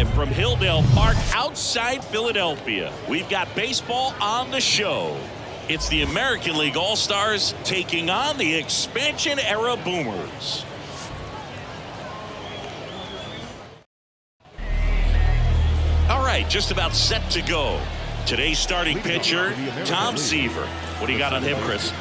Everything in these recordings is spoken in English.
live from Hilldale Park outside Philadelphia. We've got baseball on the show. It's the American League All-Stars taking on the expansion era Boomers. All right, just about set to go. Today's starting pitcher, Tom Seaver. What do you got on him, Chris?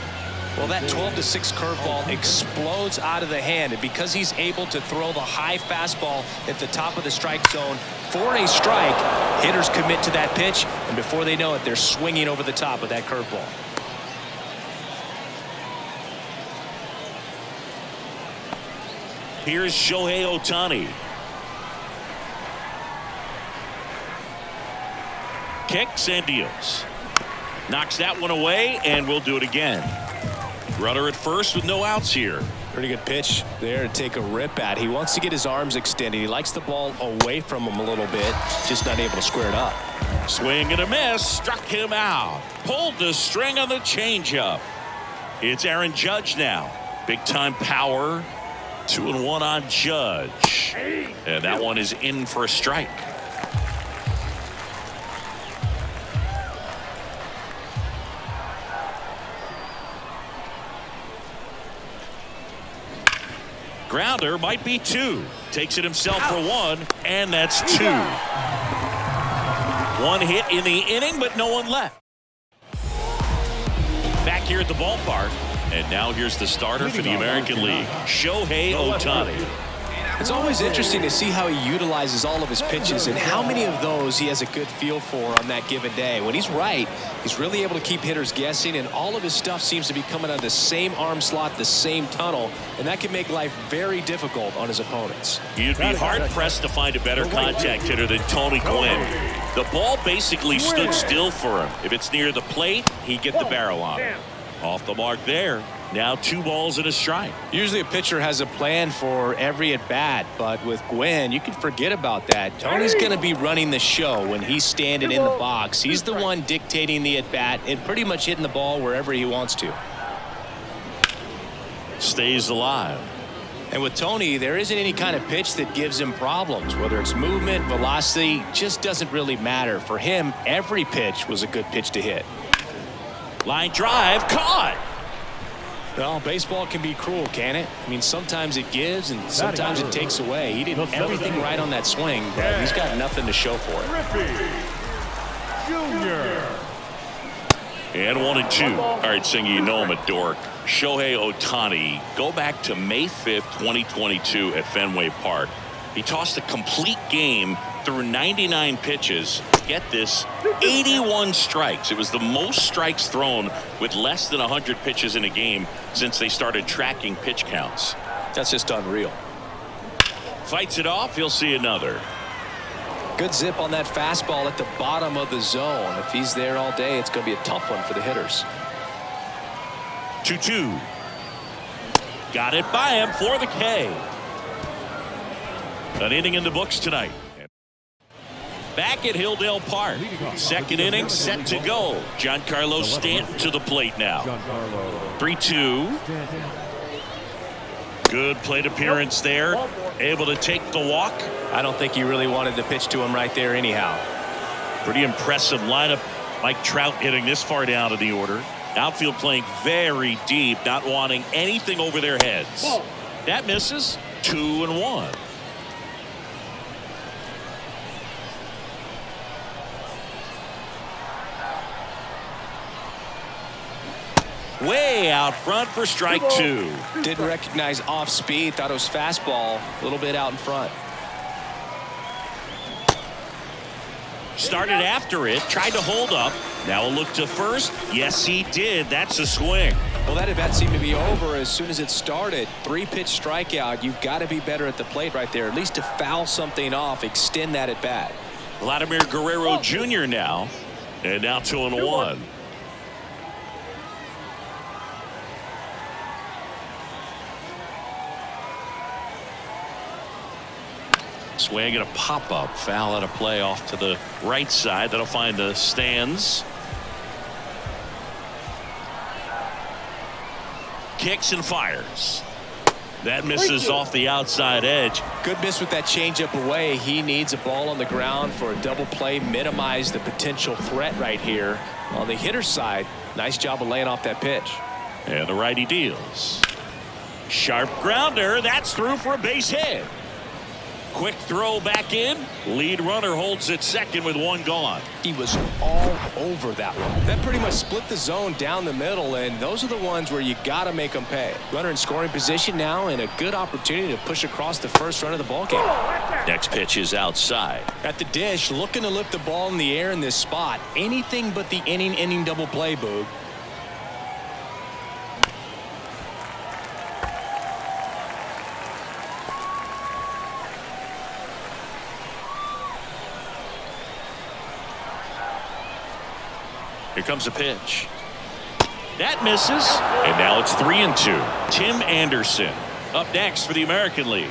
Well, that 12-6 curveball explodes out of the hand, and because he's able to throw the high fastball at the top of the strike zone for a strike, hitters commit to that pitch, and before they know it, they're swinging over the top of that curveball. Here's Shohei Ohtani. Kicks and deals. Knocks that one away, and we'll do it again. Runner at first with no outs here. Pretty good pitch there to take a rip at. He wants to get his arms extended. He likes the ball away from him a little bit, just not able to square it up. Swing and a miss, struck him out. Pulled the string on the changeup. It's Aaron Judge now. Big time power. 2-1 on Judge. And that one is in for a strike. Grounder might be two. Takes it himself for one, and that's two. One hit in the inning, but no one left. Back here at the ballpark, and now here's the starter for the American League, Shohei Ohtani. It's always interesting to see how he utilizes all of his pitches and how many of those he has a good feel for on that given day. When he's right, he's really able to keep hitters guessing, and all of his stuff seems to be coming out of the same arm slot, the same tunnel, and that can make life very difficult on his opponents. You'd be hard-pressed to find a better contact hitter than Tony Gwynn. The ball basically stood still for him. If it's near the plate, he'd get the barrel on it. Off the mark there. Now 2 balls and a strike. Usually a pitcher has a plan for every at-bat, but with Gwynn, you can forget about that. Tony's going to be running the show when he's standing in the box. He's the one dictating the at-bat and pretty much hitting the ball wherever he wants to. Stays alive. And with Tony, there isn't any kind of pitch that gives him problems. Whether it's movement, velocity, just doesn't really matter. For him, every pitch was a good pitch to hit. Line drive, caught. Well, baseball can be cruel, can it? I mean, sometimes it gives and sometimes it takes away. He did everything right on that swing, but he's got nothing to show for it. And 1-2. All right, Singy, you know I'm a dork. Shohei Ohtani, go back to May 5th, 2022 at Fenway Park. He tossed a complete game through 99 pitches. Get this, 81 strikes. It was the most strikes thrown with less than 100 pitches in a game since they started tracking pitch counts. That's just unreal. Fights it off. He'll see another. Good zip on that fastball at the bottom of the zone. If he's there all day, it's going to be a tough one for the hitters. 2-2. Got it by him for the K. An inning in the books tonight. Back at Hilldale Park. Second inning set to go. Giancarlo Stanton to the plate now. 3-2. Good plate appearance there. Able to take the walk. I don't think he really wanted to pitch to him right there anyhow. Pretty impressive lineup. Mike Trout hitting this far down in the order. Outfield playing very deep, not wanting anything over their heads. That misses. 2-1. Way out front for strike 2. Didn't recognize off speed. Thought it was fastball. A little bit out in front. Started after it. Tried to hold up. Now a look to first. Yes, he did. That's a swing. Well, that at-bat seemed to be over as soon as it started. 3-pitch strikeout. You've got to be better at the plate right there. At least to foul something off. Extend that at-bat. Vladimir Guerrero Jr. now. And now 2-1. Swing and a pop-up. Foul out of play off to the right side. That'll find the stands. Kicks and fires. That misses off the outside edge. Good miss with that changeup away. He needs a ball on the ground for a double play. Minimize the potential threat right here. On the hitter's side, nice job of laying off that pitch. And the righty deals. Sharp grounder. That's through for a base hit. Quick throw back in. Lead runner holds at second with one gone. He was all over that one. That pretty much split the zone down the middle, and those are the ones where you got to make them pay. Runner in scoring position now, and a good opportunity to push across the first run of the ball game. Next pitch is outside. At the dish, looking to lift the ball in the air in this spot. Anything but the inning double play, Boog. Here comes a pitch. That misses. And now it's 3-2. Tim Anderson up next for the American League.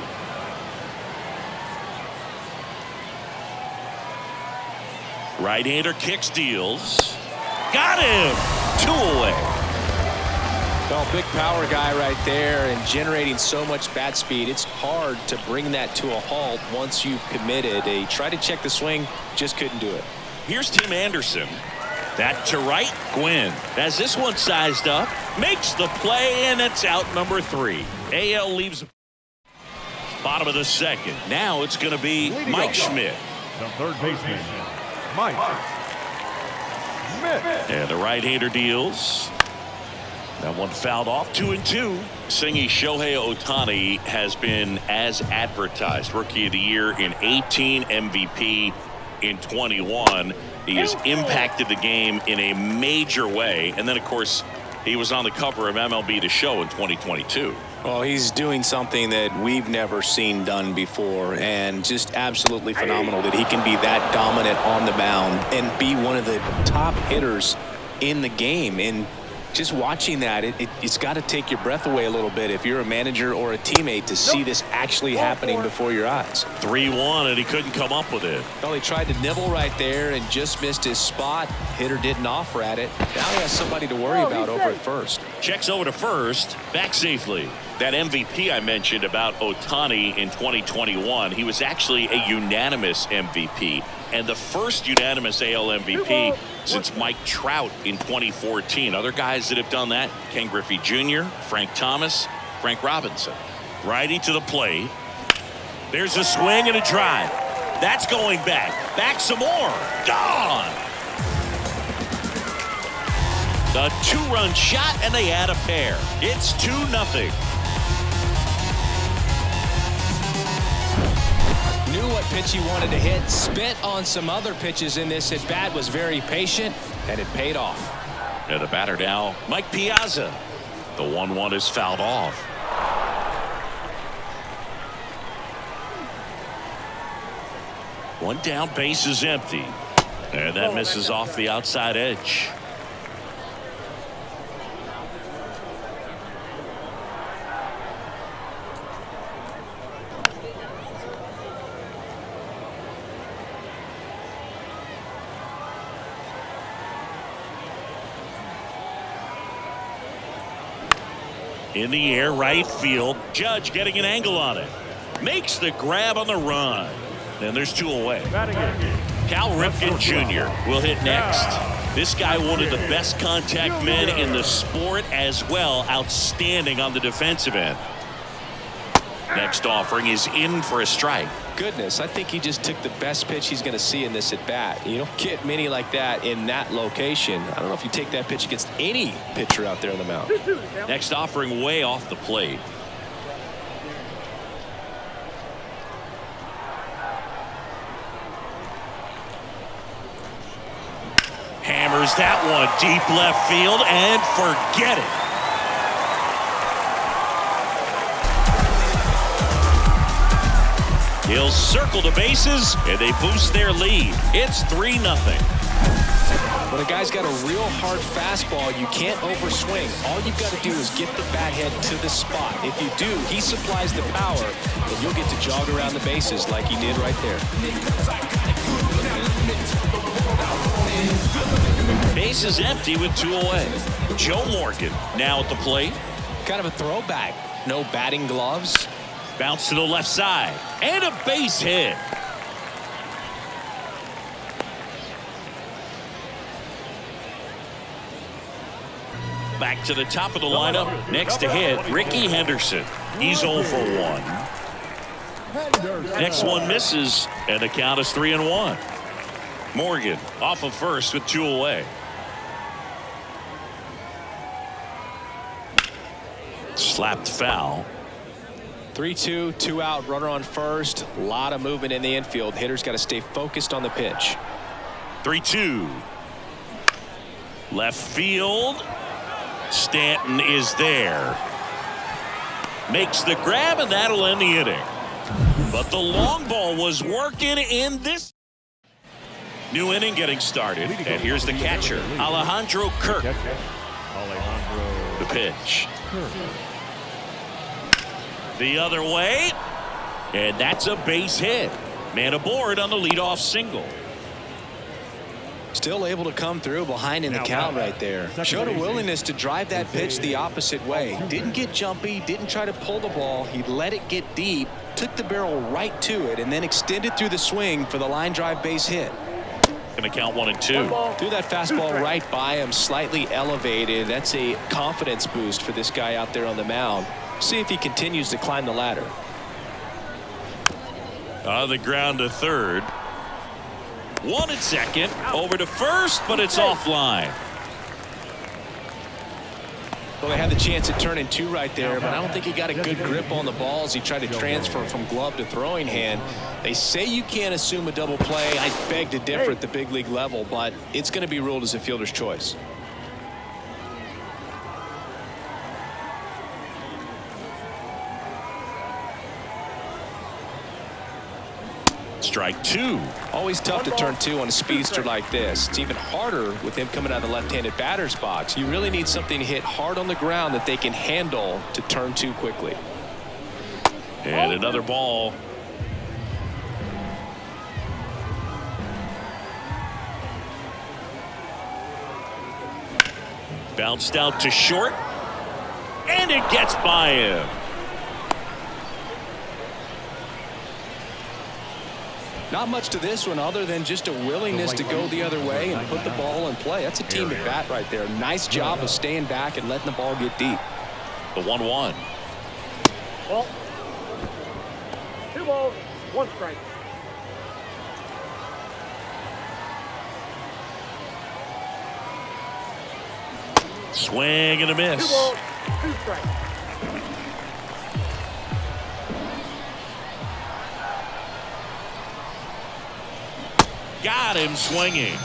Right-hander kicks, deals. Got him. 2 away. Well, big power guy right there and generating so much bat speed. It's hard to bring that to a halt once you've committed. He tried to check the swing, just couldn't do it. Here's Tim Anderson. That to right. Gwynn has this one sized up, makes the play, and it's out number 3. AL leaves bottom of the second. Now it's going to be Mike Schmidt. The third baseman, Mike Schmidt. And the right-hander deals. That one fouled off. 2-2. Singy Shohei Ohtani has been as advertised. Rookie of the Year in 18, MVP in 21. He has impacted the game in a major way. And then, of course, he was on the cover of MLB The Show in 2022. Well, he's doing something that we've never seen done before, and just absolutely phenomenal that he can be that dominant on the mound and be one of the top hitters in the game. And just watching that, it's got to take your breath away a little bit if you're a manager or a teammate to see this actually happening before your eyes. 3-1, and he couldn't come up with it. Well, he tried to nibble right there and just missed his spot. Hitter didn't offer at it. Now he has somebody to worry about over at first. Checks over to first, back safely. That MVP I mentioned about Ohtani in 2021, he was actually a unanimous MVP, and the first unanimous AL MVP since Mike Trout in 2014. Other guys that have done that: Ken Griffey Jr., Frank Thomas, Frank Robinson. Righty to the plate. There's a swing and a drive. That's going back. Back some more. Gone. The 2-run shot, and they add a pair. It's 2-0. Knew what pitch he wanted to hit, spit on some other pitches in this at bat, was very patient, and it paid off. And the batter now, Mike Piazza. The 1-1 is fouled off. One down, base is empty. And that misses off the outside edge. In the air, right field. Judge getting an angle on it. Makes the grab on the run. And there's 2 away. Cal Ripken Jr. will hit next. This guy one of the best contact men in the sport as well. Outstanding on the defensive end. Next offering is in for a strike. Goodness, I think he just took the best pitch he's going to see in this at bat. You don't get many like that in that location. I don't know if you take that pitch against any pitcher out there on the mound. Next offering way off the plate. Hammers that one deep left field and forget it. He'll circle the bases, and they boost their lead. It's 3-0. When a guy's got a real hard fastball, you can't overswing. All you've got to do is get the bat head to the spot. If you do, he supplies the power, and you'll get to jog around the bases like he did right there. Base is empty with 2 away. Joe Morgan now at the plate. Kind of a throwback. No batting gloves. Bounce to the left side. And a base hit. Back to the top of the lineup. Next to hit, Ricky Henderson. He's 0 for 1. Next one misses, and the count is 3-1. Morgan off of first with 2 away. Slapped foul. 3-2, 2 out, runner on first. A lot of movement in the infield. Hitters got to stay focused on the pitch. 3-2. Left field. Stanton is there. Makes the grab, and that'll end the inning. But the long ball was working in this. New inning getting started. And here's the catcher, Alejandro Kirk. The pitch. The other way. And that's a base hit. Man aboard on the leadoff single. Still able to come through behind in the count right there. Showed a willingness to drive that pitch the opposite way. Didn't get jumpy, didn't try to pull the ball. He let it get deep, took the barrel right to it, and then extended through the swing for the line drive base hit. Gonna count 1 and 2. Threw that fastball right by him, slightly elevated. That's a confidence boost for this guy out there on the mound. See if he continues to climb the ladder. On the ground to third. 1 at second. Over to first, but it's offline. Well, they had the chance at turning 2 right there, but I don't think he got a good grip on the ball as he tried to transfer from glove to throwing hand. They say you can't assume a double play. I beg to differ at the big league level, but it's going to be ruled as a fielder's choice. Strike 2. Always tough to turn 2 on a speedster like this. It's even harder with him coming out of the left-handed batter's box. You really need something to hit hard on the ground that they can handle to turn 2 quickly. And another ball. Bounced out to short. And it gets by him. Not much to this one other than just a willingness to go the other way and put the ball in play. That's a team at bat right there. Nice job of staying back and letting the ball get deep. The 1-1. Ball. 2 balls, 1 strike. Swing and a miss. 2 balls, 2 strikes. Got him swinging.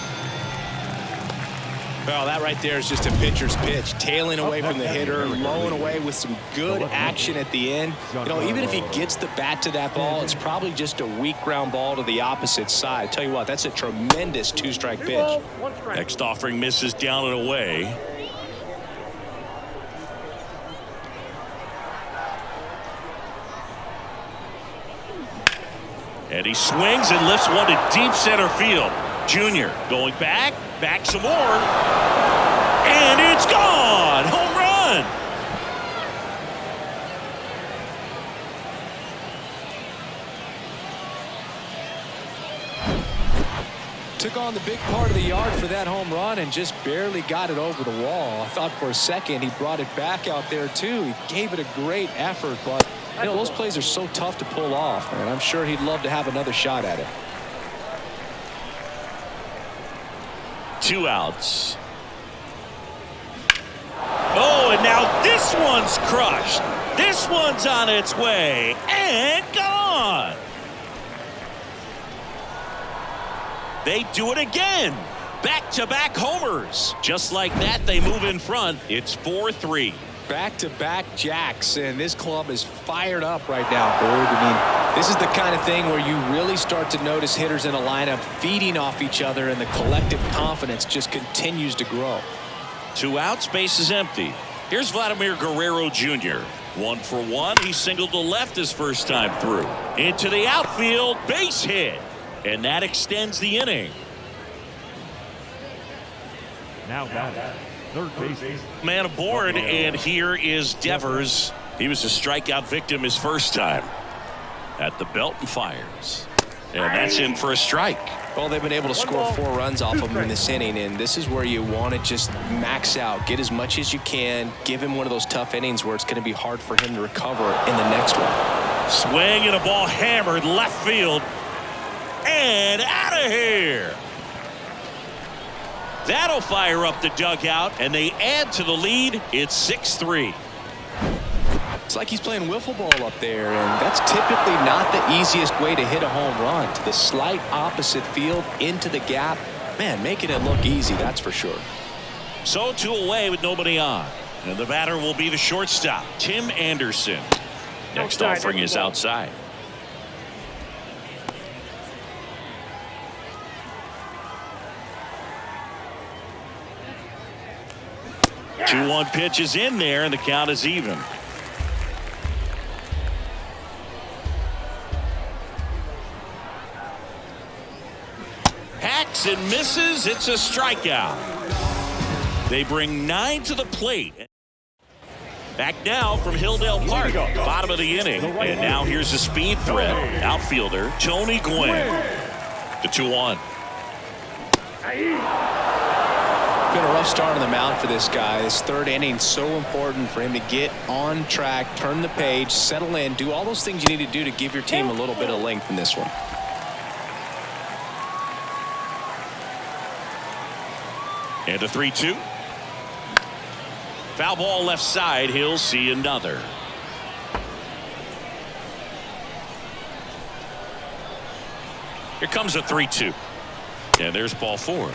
Well, that right there is just a pitcher's pitch. Tailing away from the hitter, lowing away with some good action at the end. You know, even if he gets the bat to that ball, it's probably just a weak ground ball to the opposite side. Tell you what, that's a tremendous 2-strike pitch. 2 balls, 1 strike. Next offering misses down and away. And he swings and lifts one to deep center field. Junior going back some more. And it's gone. Home run. Took on the big part of the yard for that home run and just barely got it over the wall. I thought for a second he brought it back out there too. He gave it a great effort, but you know, those plays are so tough to pull off, and I'm sure he'd love to have another shot at it. 2 outs. Oh, and now this one's crushed. This one's on its way and gone. They do it again. Back-to-back homers. Just like that, they move in front. It's 4-3. Back-to-back jacks, and this club is fired up right now, Bird. I mean, this is the kind of thing where you really start to notice hitters in a lineup feeding off each other, and the collective confidence just continues to grow. 2 outs, base is empty. Here's Vladimir Guerrero Jr. 1 for 1. He singled to left his first time through. Into the outfield, base hit. And that extends the inning. Now batting, third base. Man aboard, and here is Devers. He was a strikeout victim his first time. At the belt and fires. And that's in for a strike. Well, they've been able to score 4 runs off of him in this inning, and this is where you want to just max out, get as much as you can, give him one of those tough innings where it's going to be hard for him to recover in the next one. Swing and a ball hammered left field. And out of here. That'll fire up the dugout, and they add to the lead. It's 6-3. It's like he's playing wiffle ball up there, and that's typically not the easiest way to hit a home run. To the slight opposite field, into the gap. Man, making it look easy, that's for sure. So 2 away with nobody on. And the batter will be the shortstop, Tim Anderson. Next offering is outside. Two 1 pitch is in there, and the count is even. Hacks and misses. It's a strikeout. They bring 9 to the plate. Back now from Hilldale Park, bottom of the inning. And now here's the speed threat. Outfielder Tony Gwynn. The 2-1. Been a rough start on the mound for this guy. This 3rd inning so important for him to get on track, turn the page, settle in, do all those things you need to do to give your team a little bit of length in this one. And a 3-2. Foul ball left side. He'll see another. Here comes a 3-2. And there's ball 4.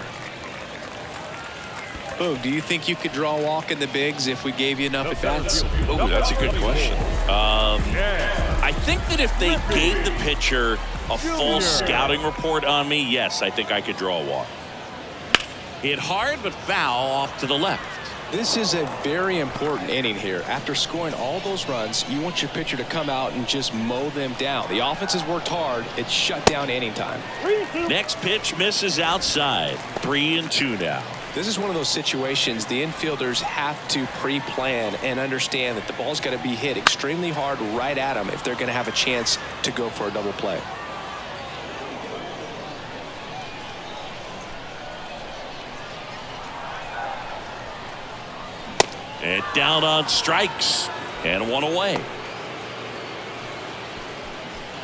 Oh, do you think you could draw a walk in the bigs if we gave you enough at bats? Oh, that's a good question. I think that if they gave the pitcher a full scouting report on me, yes, I think I could draw a walk. Hit hard, but foul off to the left. This is a very important inning here. After scoring all those runs, you want your pitcher to come out and just mow them down. The offense has worked hard. It's shut down inning time. Next pitch misses outside. 3-2 now. This is one of those situations the infielders have to pre-plan and understand that the ball's got to be hit extremely hard right at them if they're going to have a chance to go for a double play. And down on strikes. And 1 away.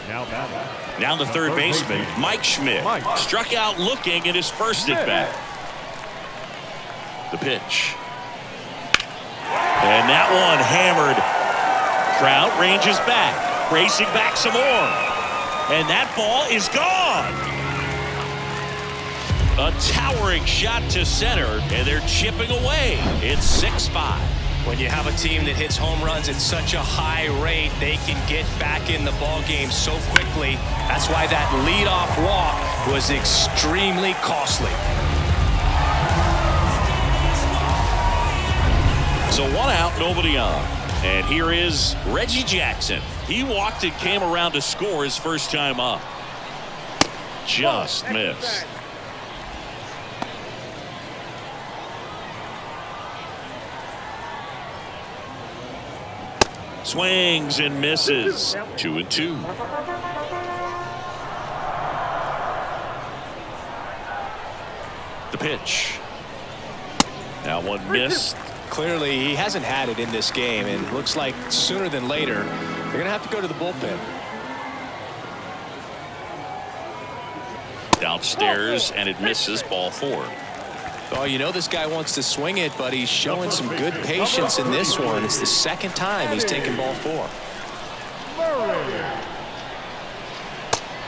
Now the third baseman, Mike Schmidt. Struck out looking at his first at bat. The pitch. And that one hammered. Trout ranges back. Racing back some more. And that ball is gone. A towering shot to center, and they're chipping away. It's 6-5. When you have a team that hits home runs at such a high rate, they can get back in the ball game so quickly. That's why that leadoff walk was extremely costly. So 1 out, nobody on. And here is Reggie Jackson. He walked and came around to score his first time up. Just missed. Swings and misses. 2-2. The pitch. Now one missed. Clearly, he hasn't had it in this game, and looks like sooner than later, they're going to have to go to the bullpen. Downstairs, and it misses. Ball 4. Oh, you know this guy wants to swing it, but he's showing some good patience in this one. It's the second time he's taken ball 4.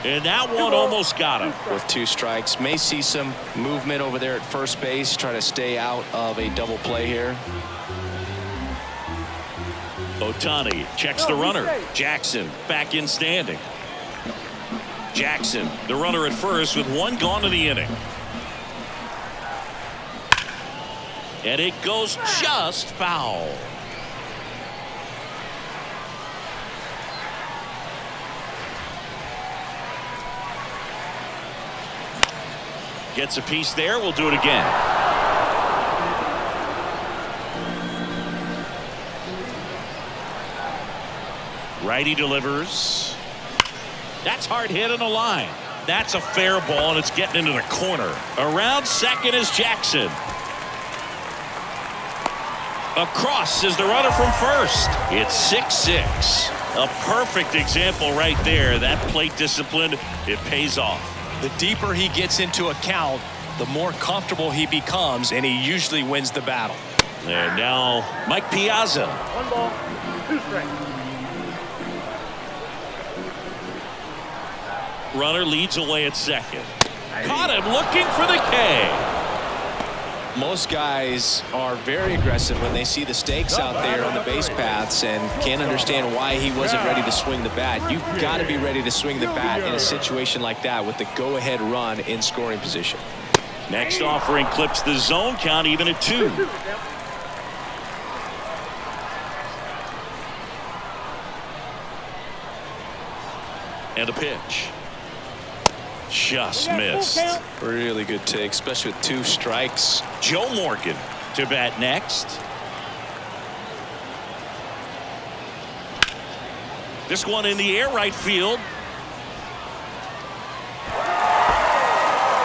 And that one almost got him. With 2 strikes, may see some movement over there at first base, trying to stay out of a double play here. Ohtani checks the runner. Jackson back in standing. Jackson, the runner at first, with 1 gone in the inning. And it goes just foul. Gets a piece there. We'll do it again. Righty delivers. That's hard hit on the line. That's a fair ball, and it's getting into the corner. Around second is Jackson. Across is the runner from first. It's 6-6. A perfect example right there. That plate discipline, it pays off. The deeper he gets into a count, the more comfortable he becomes, and he usually wins the battle. And now Mike Piazza. 1 ball, 2 strikes. Runner leads away at second. Caught him looking for the K. Most guys are very aggressive when they see the stakes out there on the base paths and can't understand why he wasn't ready to swing the bat. You've got to be ready to swing the bat in a situation like that with the go-ahead run in scoring position. Next offering clips the zone count even at 2. And a pitch. Just missed. Really good take, especially with 2 strikes. Joe Morgan to bat next. This one in the air, right field.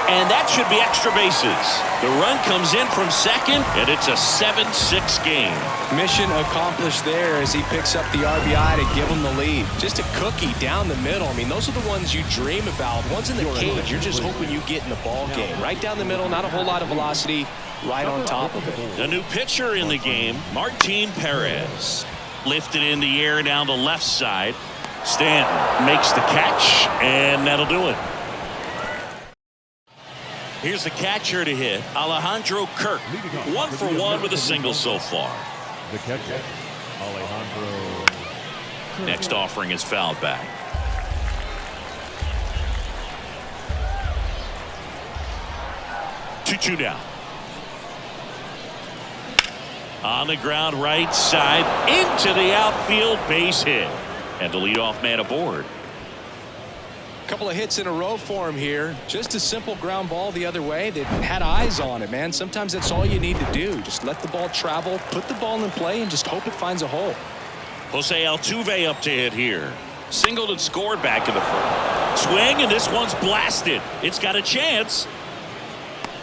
And that should be extra bases. The run comes in from second, and it's a 7-6 game. Mission accomplished there as he picks up the RBI to give him the lead. Just a cookie down the middle. I mean, those are the ones you dream about. Ones in the cage, you're just hoping you get in the ball game. Right down the middle, not a whole lot of velocity, right on top of it. A new pitcher in the game, Martin Perez. Lifted in the air down the left side. Stanton makes the catch, and that'll do it. Here's the catcher to hit, Alejandro Kirk. 1 for 1 with a single so far. The catcher, Alejandro. Next offering is fouled back. Two down. On the ground right side into the outfield, base hit. And the leadoff man aboard. Couple of hits in a row for him here. Just a simple ground ball the other way that had eyes on it, man. Sometimes that's all you need to do. Just let the ball travel, put the ball in play, and just hope it finds a hole. Jose Altuve up to hit here. Singled and scored back in the first. Swing, and this one's blasted. It's got a chance.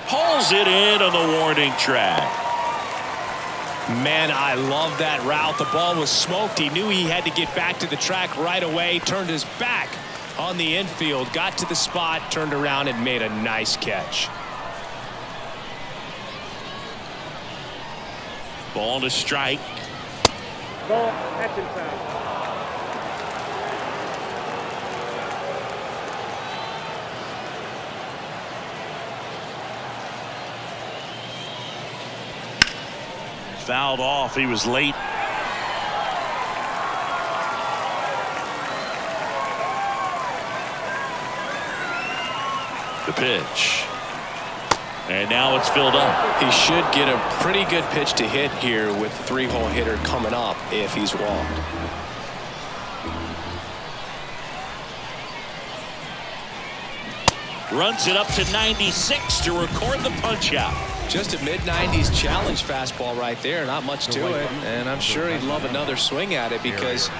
Pulls it in on the warning track. Man, I love that route. The ball was smoked. He knew he had to get back to the track right away. Turned his back on the infield, got to the spot, turned around and made a nice catch. Ball to strike. Ball, that's inside. Fouled off. He was late. The pitch. And now it's filled up. He should get a pretty good pitch to hit here with the 3-hole hitter coming up if he's walked. Runs it up to 96 to record the punch out. Just a mid-90s challenge fastball right there. Not much to it. And I'm sure he'd love another swing at it because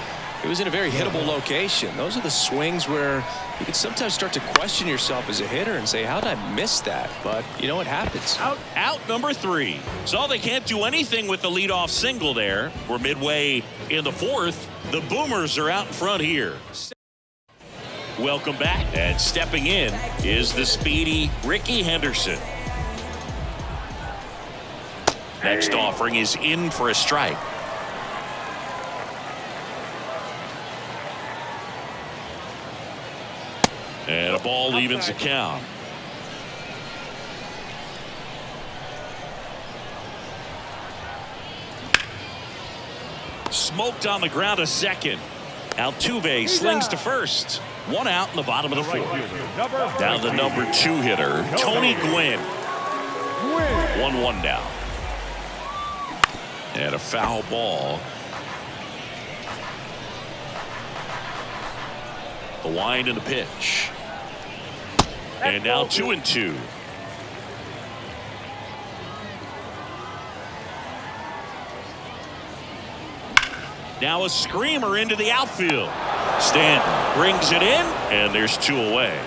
it was in a very hittable location. Those are the swings where you can sometimes start to question yourself as a hitter and say, how did I miss that? But, you know, it happens. Out number 3. So they can't do anything with the leadoff single there. We're midway in the 4th. The Boomers are out in front here. Welcome back. And stepping in is the speedy Ricky Henderson. Next offering is in for a strike. And a ball evens the count. Smoked on the ground to second. Altuve slings to first. 1 out in the bottom of the 4th. Down the number 2 hitter, Tony Gwynn. 1-1 now. And a foul ball. The wind and the pitch. And now 2-2. Now a screamer into the outfield. Stanton brings it in, and there's 2 away.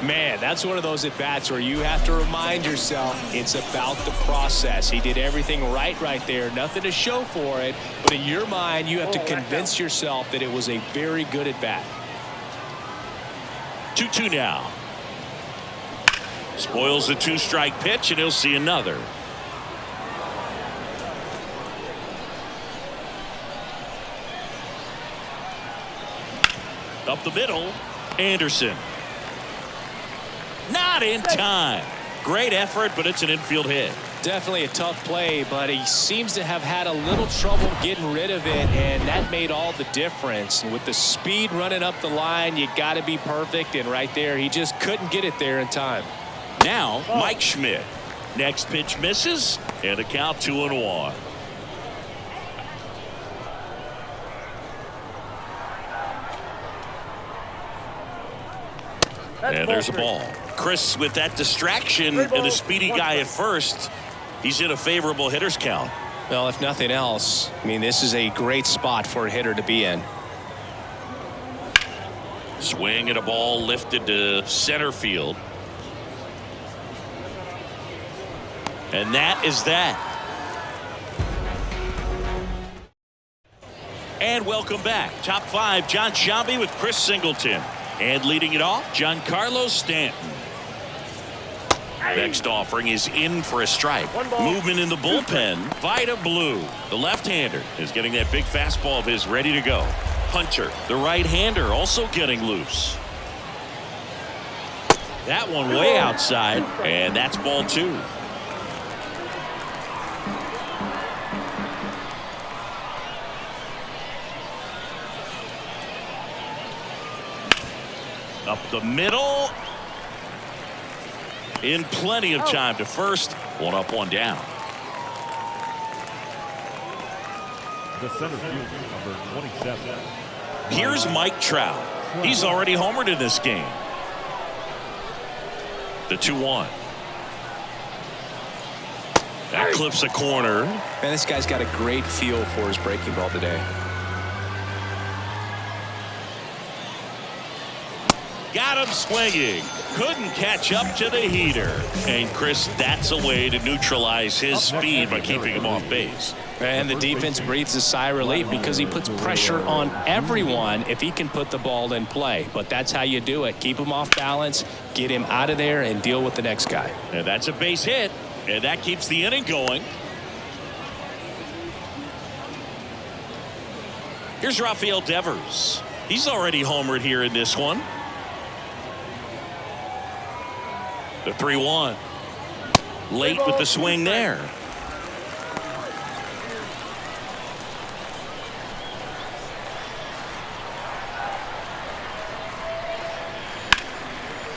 Man, that's one of those at-bats where you have to remind yourself it's about the process. He did everything right there. Nothing to show for it. But in your mind, you have to convince yourself that it was a very good at-bat. 2-2 now. Spoils the 2-strike pitch, and he'll see another. Up the middle, Anderson. Not in time. Great effort, but it's an infield hit. Definitely a tough play, but he seems to have had a little trouble getting rid of it, and that made all the difference. With the speed running up the line, you got to be perfect, and right there, he just couldn't get it there in time. Now, Mike Schmidt. Next pitch misses, and a count 2-1. And there's a ball. Chris, with that distraction and the speedy guy at first, he's in a favorable hitter's count. Well, if nothing else, I mean, this is a great spot for a hitter to be in. Swing and a ball lifted to center field. And that is that. And welcome back. Top 5, John Sciambi with Chris Singleton. And leading it off, Giancarlo Stanton. Next offering is in for a strike. Movement in the bullpen. Vida Blue, the left-hander, is getting that big fastball of his ready to go. Hunter, the right-hander, also getting loose. That one way outside, and that's ball 2. Up the middle. In plenty of time to first. 1 up, 1 down. The center fielder, number 27. Here's Mike Trout. He's already homered in this game. The 2-1. That clips a corner. Man, this guy's got a great feel for his breaking ball today. Got him swinging. Couldn't catch up to the heater. And Chris, that's a way to neutralize his speed by keeping him off base. And the defense breathes a sigh of relief because he puts pressure on everyone if he can put the ball in play. But that's how you do it. Keep him off balance, get him out of there, and deal with the next guy. And that's a base hit. And that keeps the inning going. Here's Rafael Devers. He's already homered here in this one. The 3-1. Late with the swing there.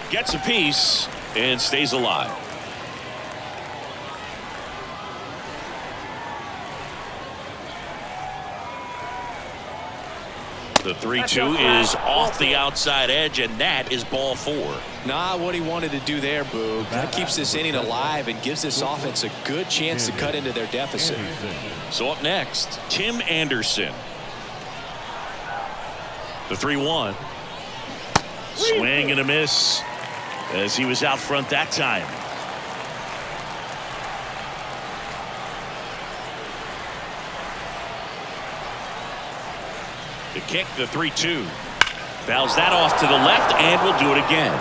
Gets a piece and stays alive. The 3-2 is off the outside edge, and that is ball 4. Not what he wanted to do there, Boog. That keeps this inning alive and gives this offense a good chance to cut into their deficit. So up next, Tim Anderson. The 3-1. Swing and a miss as he was out front that time. The kick, the 3-2. Fouls that off to the left, and will do it again.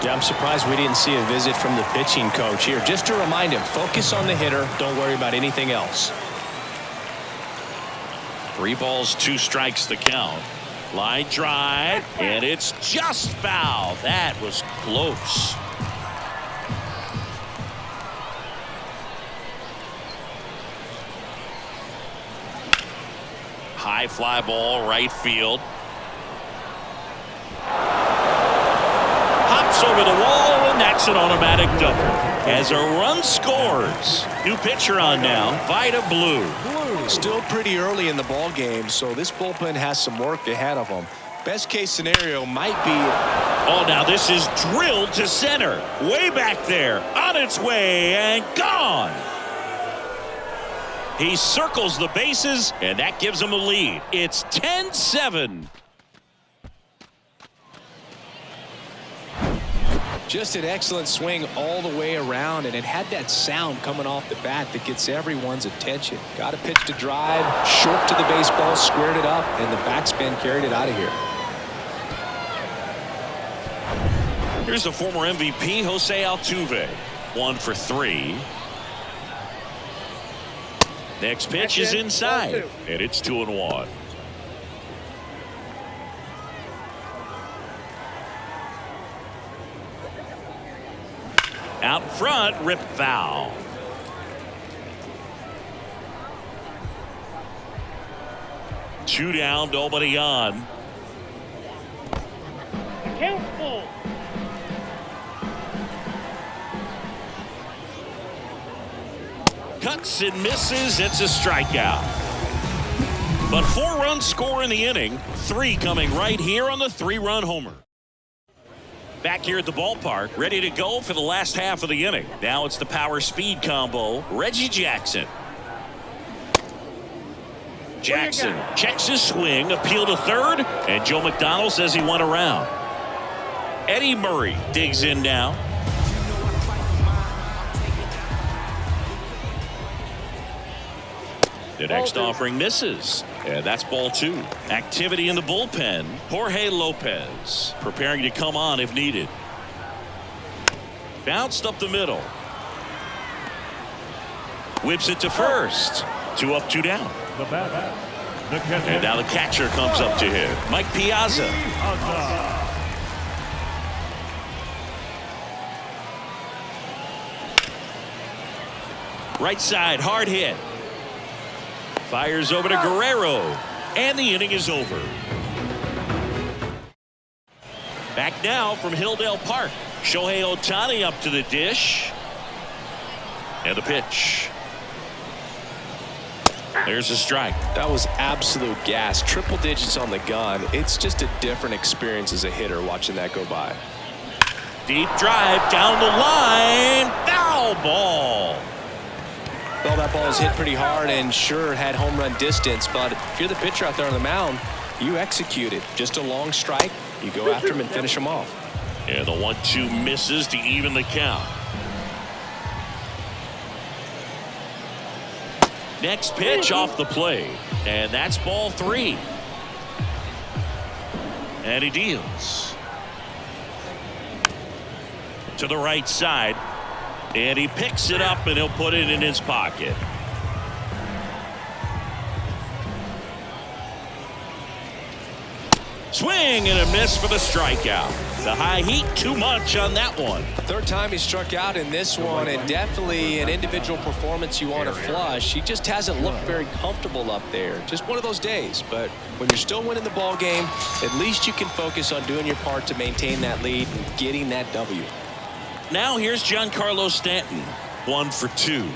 Yeah, I'm surprised we didn't see a visit from the pitching coach here. Just to remind him, focus on the hitter. Don't worry about anything else. 3 balls, 2 strikes the count. Line drive, and it's just foul. That was close. High fly ball, right field. Hops over the wall, and that's an automatic double. As a run scores. New pitcher on now, Vida Blue. Still pretty early in the ball game, so this bullpen has some work ahead of them. Best case scenario might be. Oh, now this is drilled to center. Way back there. On its way and gone. He circles the bases, and that gives him a lead. It's 10-7. Just an excellent swing all the way around, and it had that sound coming off the bat that gets everyone's attention. Got a pitch to drive, short to the baseball, squared it up, and the backspin carried it out of here. Here's the former MVP, Jose Altuve. 1 for 3. Next pitch is inside, and it's 2-1. Out front, rip foul. Two down, nobody on. Count full. Cuts and misses. It's a strikeout. But 4 runs score in the inning. 3 coming right here on the 3-run homer. Back here at the ballpark, ready to go for the last half of the inning. Now it's the power speed combo. Reggie Jackson. Jackson checks his swing, appeal to third, and Joe McDonald says he went around. Eddie Murray digs in now. The next offering misses, and that's ball 2. Activity in the bullpen. Jorge Lopez preparing to come on if needed. Bounced up the middle. Whips it to first. 2 up, 2 down. The batter, the catcher. And now the catcher comes up to him. Mike Piazza. Right side, hard hit. Fires over to Guerrero, and the inning is over. Back now from Hildale Park. Shohei Ohtani up to the dish. And the pitch. There's a strike. That was absolute gas. Triple digits on the gun. It's just a different experience as a hitter watching that go by. Deep drive down the line. Foul ball. Well, that ball was hit pretty hard and sure had home run distance, but if you're the pitcher out there on the mound, you execute it. Just a long strike. You go after him and finish him off. And the 1-2 misses to even the count. Next pitch off the plate, and that's ball 3. And he deals to the right side, and he picks it up and he'll put it in his pocket. Swing and a miss for the strikeout. The high heat, too much on that one. Third time he struck out in this one, and definitely an individual performance you want to flush. He just hasn't looked very comfortable up there. Just one of those days. But when you're still winning the ball game, at least you can focus on doing your part to maintain that lead and getting that W. Now here's Giancarlo Stanton. 1 for 2.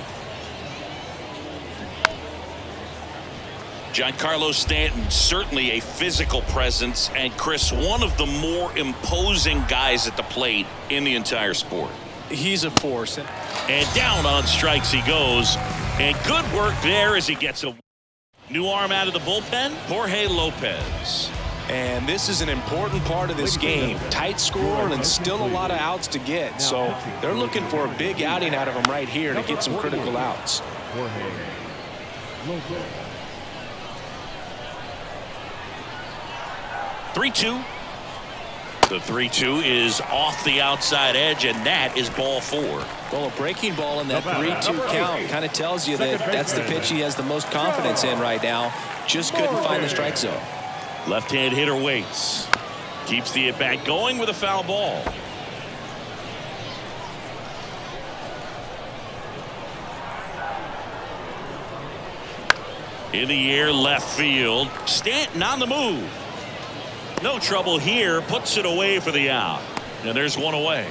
Giancarlo Stanton, certainly a physical presence, and Chris, one of the more imposing guys at the plate in the entire sport. He's a force. And down on strikes he goes, and good work there as he gets a new arm out of the bullpen. Jorge Lopez. And this is an important part of this game. Tight score and still a lot of outs to get. So they're looking for a big outing out of him right here to get some critical outs. 3-2. The 3-2 is off the outside edge, and that is ball 4. Well, a breaking ball in that 3-2 count kind of tells you that that's the pitch he has the most confidence in right now. Just couldn't find the strike zone. Left-hand hitter waits. Keeps the at-bat going with a foul ball. In the air, left field. Stanton on the move. No trouble here. Puts it away for the out. And there's one away.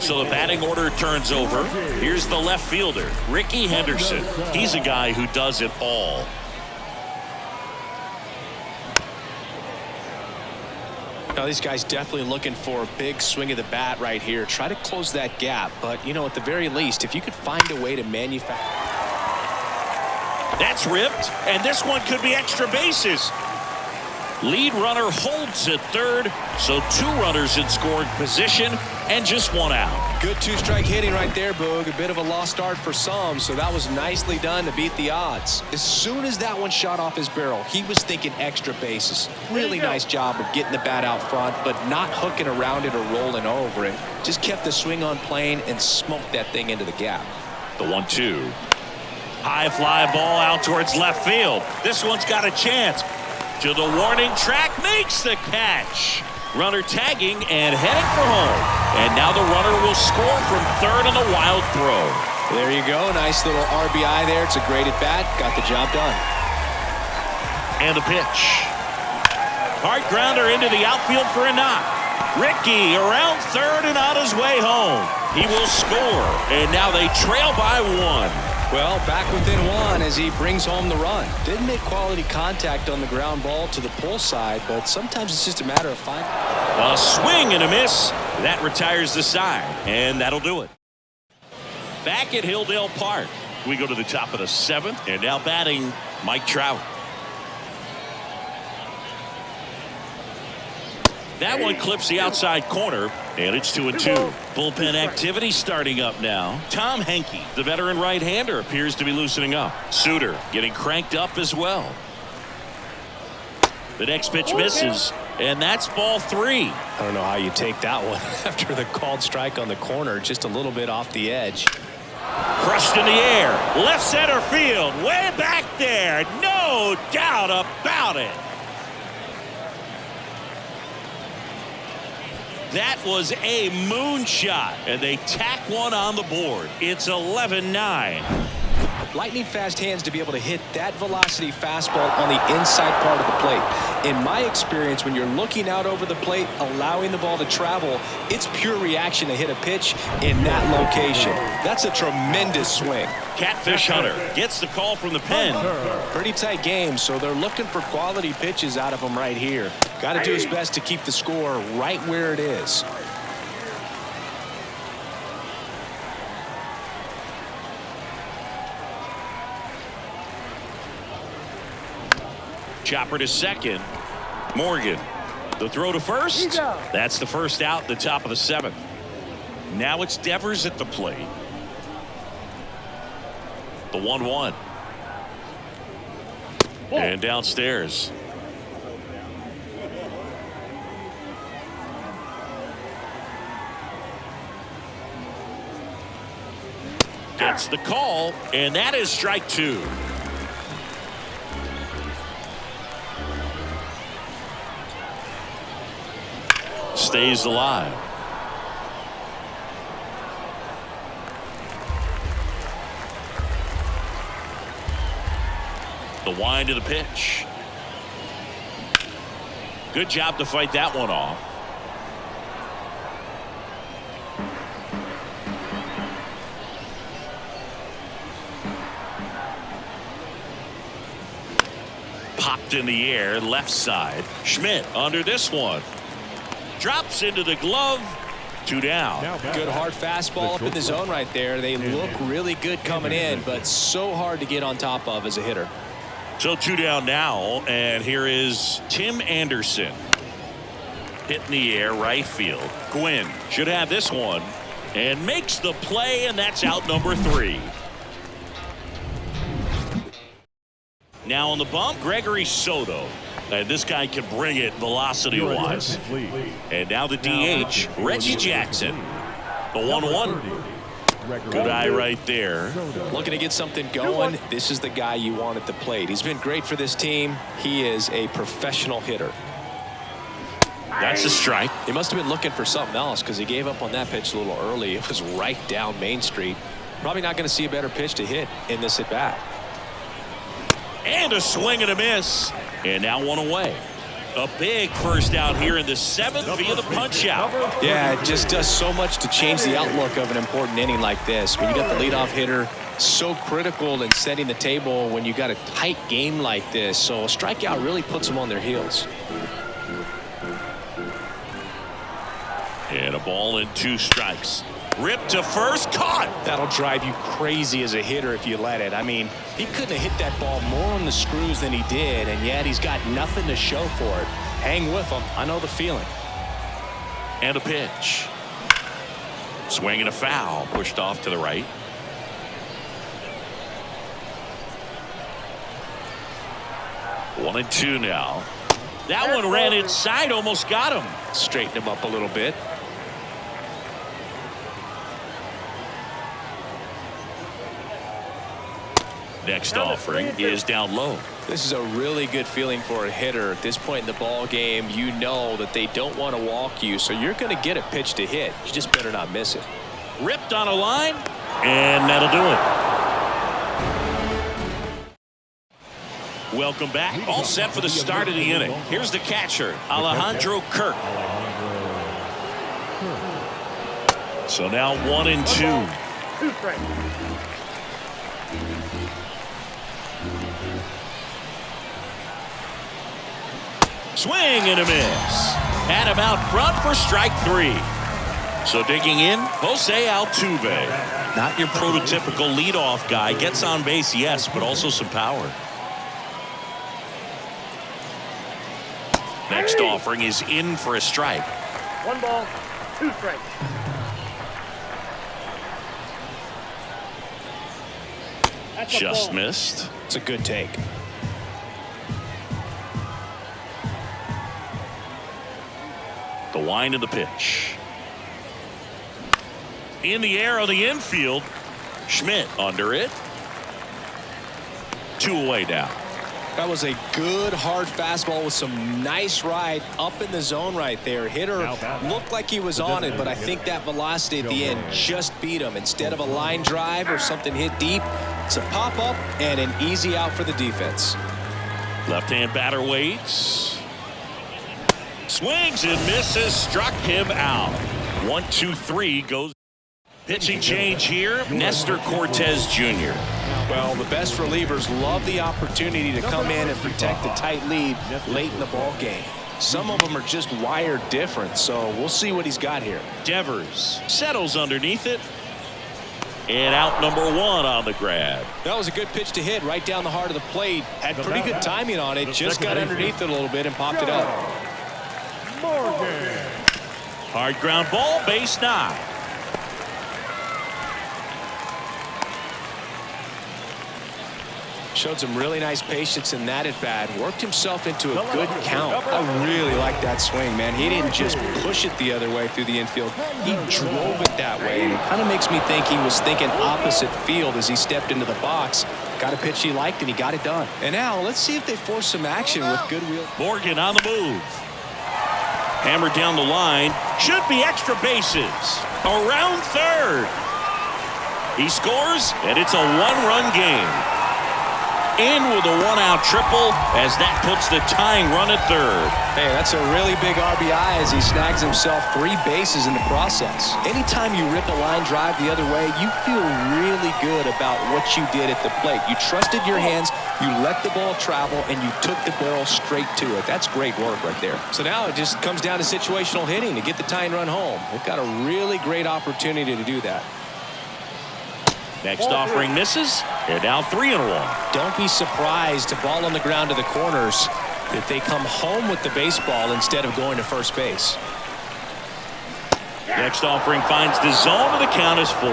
So the batting order turns over. Here's the left fielder, Ricky Henderson. He's a guy who does it all. Now, these guys definitely looking for a big swing of the bat right here. Try to close that gap. But, you know, at the very least, if you could find a way to manufacture. That's ripped, and this one could be extra bases. Lead runner holds at third, so 2 runners in scoring position and just 1 out. Good 2-strike hitting right there, Boog. A bit of a lost start for some, so that was nicely done to beat the odds. As soon as that one shot off his barrel, he was thinking extra bases. Really nice job of getting the bat out front, but not hooking around it or rolling over it. Just kept the swing on plane and smoked that thing into the gap. The 1-2. High fly ball out towards left field. This one's got a chance. To the warning track, makes the catch. Runner tagging and heading for home. And now the runner will score from third on the wild throw. There you go. Nice little RBI there. It's a great at bat. Got the job done. And the pitch. Hard grounder into the outfield for a knock. Ricky around third and on his way home. He will score. And now they trail by 1. Well, back within 1 as he brings home the run. Didn't make quality contact on the ground ball to the pull side, but sometimes it's just a matter of finding. A swing and a miss. That retires the side, and that'll do it. Back at Hilldale Park, we go to the top of the 7th, and now batting Mike Trout. That one clips the outside corner, and it's 2-2. Bullpen activity starting up now. Tom Henke, the veteran right-hander, appears to be loosening up. Suter getting cranked up as well. The next pitch misses, and that's ball 3. I don't know how you take that one after the called strike on the corner, just a little bit off the edge. Crushed in the air, left center field, way back there, no doubt about it. That was a moonshot, and they tack one on the board. It's 11-9. Lightning fast hands to be able to hit that velocity fastball on the inside part of the plate. In my experience, when you're looking out over the plate, allowing the ball to travel, it's pure reaction to hit a pitch in that location. That's a tremendous swing. Catfish Hunter gets the call from the pen. Pretty tight game, so they're looking for quality pitches out of him right here. Got to do his best to keep the score right where it is. Chopper to second. Morgan. The throw to first. That's the first out, the top of the 7th. Now it's Devers at the plate. The 1-1. And downstairs. Gets the call, and that is strike 2. Stays alive. The wind of the pitch. Good job to fight that one off. Popped in the air, left side. Schmidt under this one. Drops into the glove. 2 down. Good hard fastball up in the zone right there. They look really good coming in, but so hard to get on top of as a hitter. So 2 down now, and here is Tim Anderson. Hit in the air, right field. Gwynn should have this one and makes the play, and that's out number 3. Now on the bump, Gregory Soto. And this guy can bring it velocity-wise. And now the DH, Reggie Jackson. The 1-1. Good eye right there. Looking to get something going. This is the guy you want at the plate. He's been great for this team. He is a professional hitter. That's a strike. He must have been looking for something else because he gave up on that pitch a little early. It was right down Main Street. Probably not going to see a better pitch to hit in this at-bat. And a swing and a miss. And now 1 away. A big first out here in the 7th via the punch out. Yeah, it just does so much to change the outlook of an important inning like this. When you got the leadoff hitter, so critical in setting the table when you got a tight game like this. So a strikeout really puts them on their heels. And a ball and 2 strikes. Ripped to first, caught. That'll drive you crazy as a hitter if you let it. I mean, he couldn't have hit that ball more on the screws than he did, and yet he's got nothing to show for it. Hang with him. I know the feeling. And a pitch. Swing and a foul, pushed off to the right. One and 2 now. That one ran inside, almost got him. Straighten him up a little bit. Next offering is down low. This is a really good feeling for a hitter. At this point in the ball game, you know that they don't want to walk you, so you're going to get a pitch to hit. You just better not miss it. Ripped on a line, and that'll do it. Welcome back. All set for the start of the inning. Here's the catcher, Alejandro Kirk. So now 1 and 2. 2 strikes. Swing and a miss. Had him out front for strike 3. So digging in, Jose Altuve. Not your prototypical leadoff guy. Gets on base, yes, but also some power. Next offering is in for a strike. 1 ball, 2 strikes. Just missed. It's a good take. The wind of the pitch. In the air on the infield. Schmidt under it. 2 away now. That was a good hard fastball with some nice ride up in the zone right there. Hitter looked like he was on it, but I think that velocity at the end just beat him. Instead of a line drive or something hit deep, it's a pop up and an easy out for the defense. Left-hand batter waits. Swings and misses. Struck him out. 1, 2, 3 goes. Pitching change here. Nestor Cortez Jr. Well, the best relievers love the opportunity to come in and protect the tight lead late in the ball game. Some of them are just wired different, so we'll see what he's got here. Devers settles underneath it. And out number 1 on the grab. That was a good pitch to hit right down the heart of the plate. Had pretty good timing on it. Just got underneath it a little bit and popped it up. Hard ground ball, base 9. Showed some really nice patience in that at bat. Worked himself into a good count. I really like that swing, man. He didn't just push it the other way through the infield. He drove it that way, and it kind of makes me think he was thinking opposite field as he stepped into the box. Got a pitch he liked, and he got it done. And now let's see if they force some action with Goodwill. Morgan on the move. Hammered down the line. Should be extra bases. Around third. He scores, and it's a 1-run game. In with a 1-out triple as that puts the tying run at third. Hey, that's a really big RBI as he snags himself 3 bases in the process. Anytime you rip a line drive the other way, you feel really good about what you did at the plate. You trusted your hands, you let the ball travel, and you took the barrel straight to it. That's great work right there. So now it just comes down to situational hitting to get the tying run home. They've got a really great opportunity to do that. Next offering misses. They're down 3-1. Don't be surprised to ball on the ground to the corners that they come home with the baseball instead of going to first base. Next offering finds the zone, and the count is full.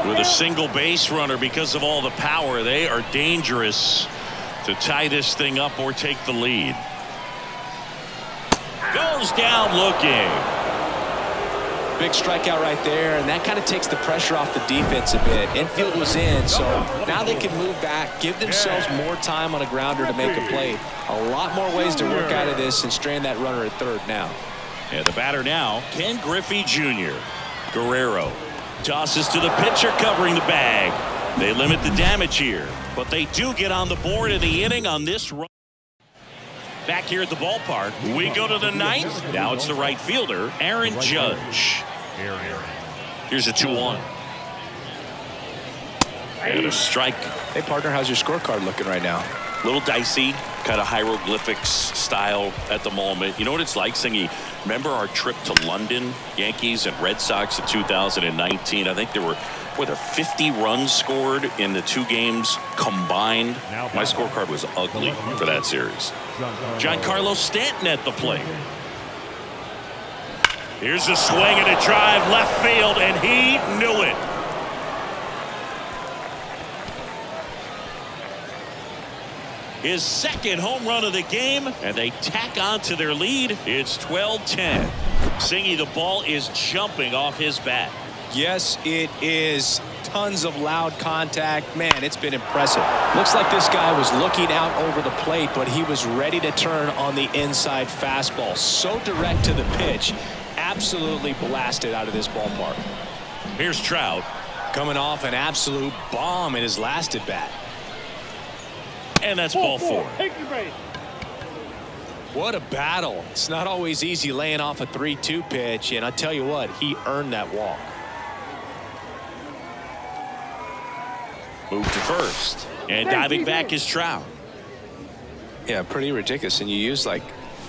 With a single base runner, because of all the power, they are dangerous to tie this thing up or take the lead. Goes down looking. Big strikeout right there, and that kind of takes the pressure off the defense a bit. Infield was in, so now they can move back, give themselves more time on a grounder to make a play. A lot more ways to work out of this and strand that runner at third now. And the batter now, Ken Griffey Jr. Guerrero tosses to the pitcher covering the bag. They limit the damage here, but they do get on the board in the inning on this run. Back here at the ballpark, we go to the 9th. Now it's the right fielder, Aaron Judge. Here's a 2-1. And a strike. Hey, partner, how's your scorecard looking right now? little dicey, kind of hieroglyphics style at the moment. You know what it's like, Singy? Remember our trip to London, Yankees and Red Sox in 2019? I think there were 50 runs scored in the 2 games combined. My scorecard was ugly for that series. Giancarlo Stanton at the plate. Here's a swing and a drive left field, and he knew it. His second home run of the game, and they tack on to their lead. It's 12-10. Singy, the ball is jumping off his bat. Yes, it is. Tons of loud contact. Man, it's been impressive. Looks like this guy was looking out over the plate, but he was ready to turn on the inside fastball. So direct to the pitch. Absolutely blasted out of this ballpark. Here's Trout. Coming off an absolute bomb in his last at bat. And that's ball 4. Take your base. What a battle. It's not always easy laying off a 3-2 pitch, and I tell you what, he earned that walk. Move to first. And diving back is Trout. Yeah, pretty ridiculous. And you use like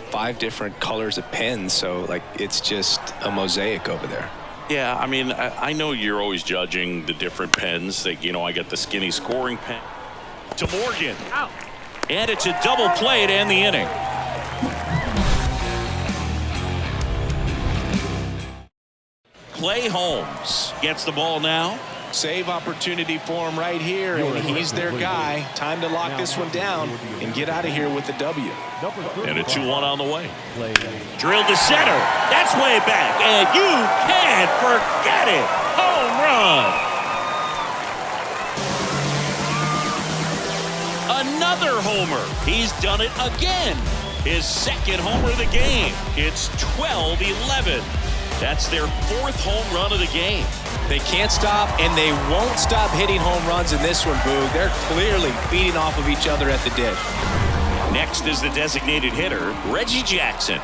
5 different colors of pens, so like it's just a mosaic over there. Yeah, I mean, I know you're always judging the different pens. That, you know, I got the skinny scoring pen. To Morgan. Out. And it's a double play to end the inning. Clay Holmes gets the ball now. Save opportunity for him right here, and he's their guy. Time to lock this one down and get out of here with the W. And a 2-1 on the way. Drilled to center. That's way back, and you can't forget it. Home run. Another homer. He's done it again. His second homer of the game. It's 12-11. That's their 4th home run of the game. They can't stop, and they won't stop hitting home runs in this one, Boog. They're clearly feeding off of each other at the dish. Next is the designated hitter, Reggie Jackson.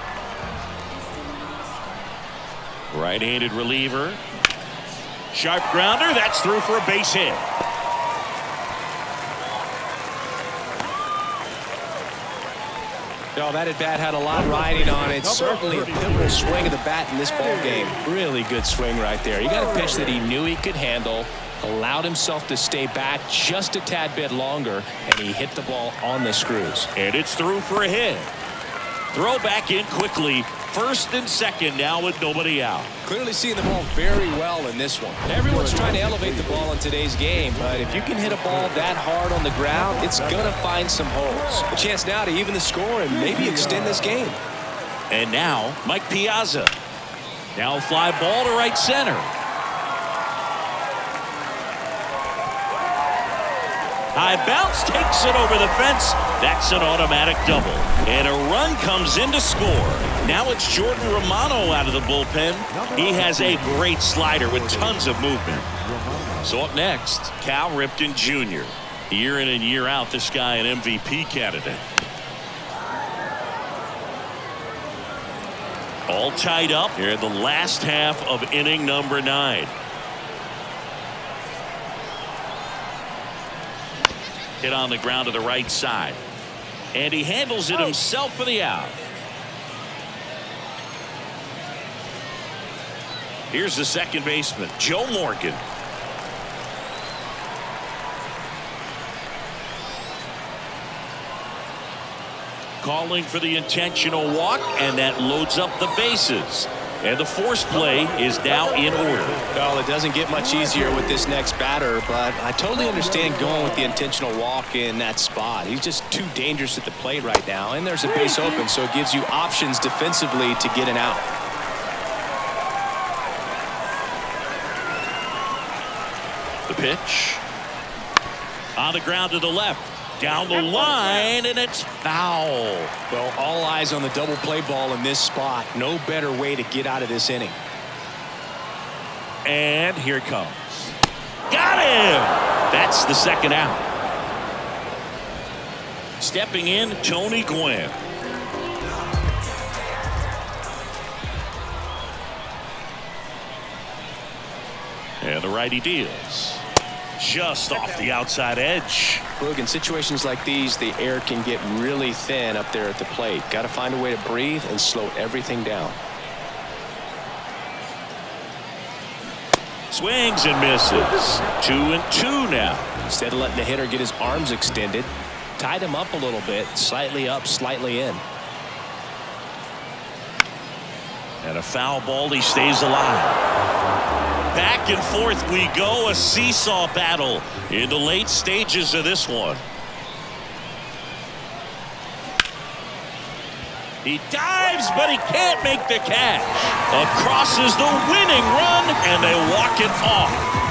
Right-handed reliever. Sharp grounder. That's through for a base hit. No, that at-bat had a lot riding on it. Certainly a pivotal swing of the bat in this ball game. Really good swing right there. You got a pitch that he knew he could handle, allowed himself to stay back just a tad bit longer, and he hit the ball on the screws. And it's through for a hit. Throw back in quickly. First and second now with nobody out. Clearly seeing the ball very well in this one. Everyone's trying to elevate the ball in today's game, but if you can hit a ball that hard on the ground, it's going to find some holes. A chance now to even the score and maybe extend this game. And now, Mike Piazza. Now fly ball to right center. High bounce takes it over the fence. That's an automatic double. And a run comes in to score. Now it's Jordan Romano out of the bullpen. He has a great slider with tons of movement. So up next, Cal Ripken Jr. Year in and year out, this guy an MVP candidate. All tied up here in the last half of inning number 9. Hit on the ground to the right side. And he handles it himself for the out. Here's the second baseman, Joe Morgan. Calling for the intentional walk, and that loads up the bases. And the force play is now in order. Well, it doesn't get much easier with this next batter, but I totally understand going with the intentional walk in that spot. He's just too dangerous at the plate right now, and there's a base open, so it gives you options defensively to get an out. The pitch. On the ground to the left. Down the line, and it's foul. Well, all eyes on the double play ball in this spot. No better way to get out of this inning. And here it comes. Got him! That's the second out. Stepping in, Tony Gwynn. And the righty deals. just off the outside edge. Boog, in situations like these, the air can get really thin up there at the plate. Got to find a way to breathe and slow everything down. Swings and misses. 2-2 now. Instead of letting the hitter get his arms extended, tied him up a little bit, slightly up, slightly in. And a foul ball, he stays alive. Back and forth we go, a seesaw battle in the late stages of this one. He dives, but he can't make the catch. Across is the winning run, and they walk it off.